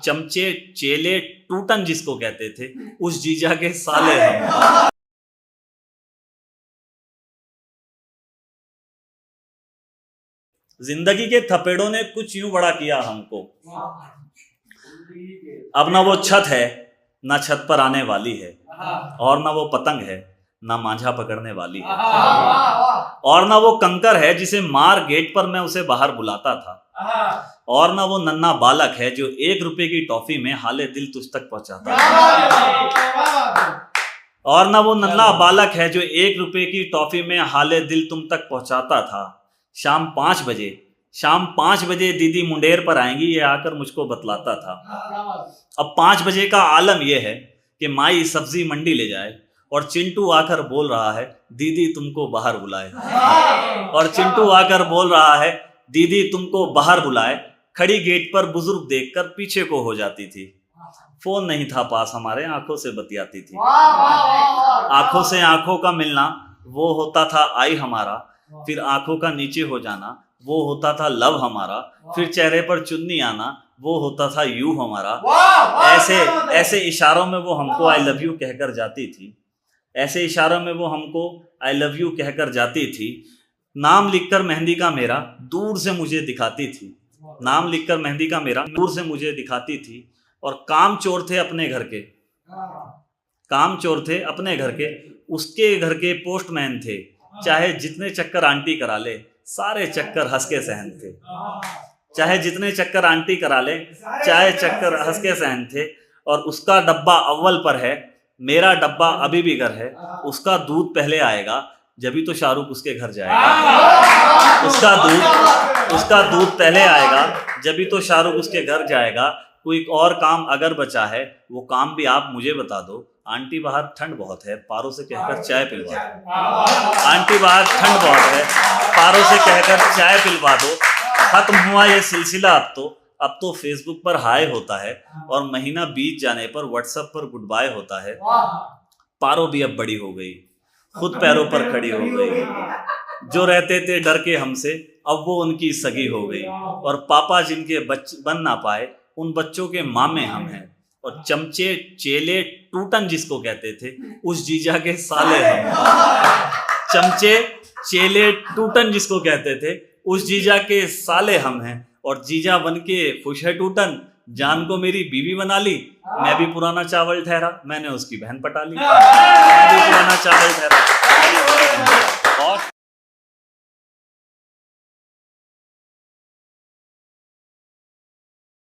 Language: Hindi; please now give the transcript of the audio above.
चमचे चेले टूटन जिसको कहते थे, उस जीजा के साले हम। जिंदगी के थपेड़ों ने कुछ यूं बड़ा किया हमको, अब ना वो छत है ना छत पर आने वाली है, और ना वो पतंग है ना मांझा पकड़ने वाली है, और ना वो कंकर है जिसे मार गेट पर मैं उसे बाहर बुलाता था, और ना वो नन्हा बालक है जो 1 रुपए की टॉफी में हाले दिल तुझ तक पहुंचाता था, और ना वो नन्हा बालक है जो 1 रुपए की टॉफी में हाले दिल तुम तक पहुंचाता था। शाम 5 बजे दीदी मुंडेर पर आएंगी, ये आकर मुझको बतलाता था। अब 5 बजे का आलम यह है कि माई सब्जी मंडी ले जाए, और चिंटू आकर बोल रहा है दीदी तुमको बाहर बुलाए, और चिंटू आकर बोल रहा है दीदी तुमको बाहर बुलाए। खड़ी गेट पर बुजुर्ग देखकर पीछे को हो जाती थी। फोन नहीं था पास हमारे, आंखों से बतियाती थी। आंखों से आंखों का मिलना वो होता था आई हमारा, फिर आंखों का नीचे हो जाना वो होता था लव हमारा, फिर चेहरे पर चुन्नी आना वो होता था यू हमारा। ऐसे इशारों में वो हमको आई लव यू कहकर जाती थी, ऐसे इशारों में वो हमको आई लव यू कहकर जाती थी। नाम लिखकर मेहंदी का मेरा दूर से मुझे दिखाती थी, नाम लिखकर मेहंदी का मेरा दूर से मुझे दिखाती थी। और काम चोर थे अपने घर के, काम चोर थे अपने घर के, उसके घर के पोस्टमैन थे। चाहे जितने चक्कर आंटी करा ले सारे चक्कर हंस के सहन थे, चाहे जितने चक्कर आंटी करा ले चाहे चक्कर हंस के सहन थे। और उसका डब्बा अव्वल पर है, मेरा डब्बा अभी भी घर है। उसका दूध पहले आएगा जभी तो शाहरुख उसके घर जाएगा, उसका दूध पहले आएगा जभी तो शाहरुख उसके घर जाएगा। कोई और काम अगर बचा है वो काम भी आप मुझे बता दो। आंटी बाहर ठंड बहुत है पारों से कहकर चाय पिलवा दो, आंटी बाहर ठंड बहुत है पारों से कहकर चाय पिलवा दो। खत्म हुआ ये सिलसिला, अब तो फेसबुक पर हाय होता है, और महीना बीत जाने पर व्हाट्सएप पर गुड बाय होता है। पारो भी अब बड़ी हो गई, खुद पैरों पर खड़ी हो गई। जो रहते थे डर के हमसे अब वो उनकी सगी हो गई, और पापा जिनके बन ना पाए उन बच्चों के मामे हम हैं। और चमचे चेले टूटन जिसको कहते थे, उस जीजा के साले हम। चमचे चेले टूटन जिसको कहते थे, उस जीजा के साले हम हैं। और जीजा बन के खुश है टूटन, जान को मेरी बीवी बना ली। मैं भी पुराना चावल ठहरा, मैंने उसकी बहन पटा ली। मैं भी पुराना चावल ठहरा। और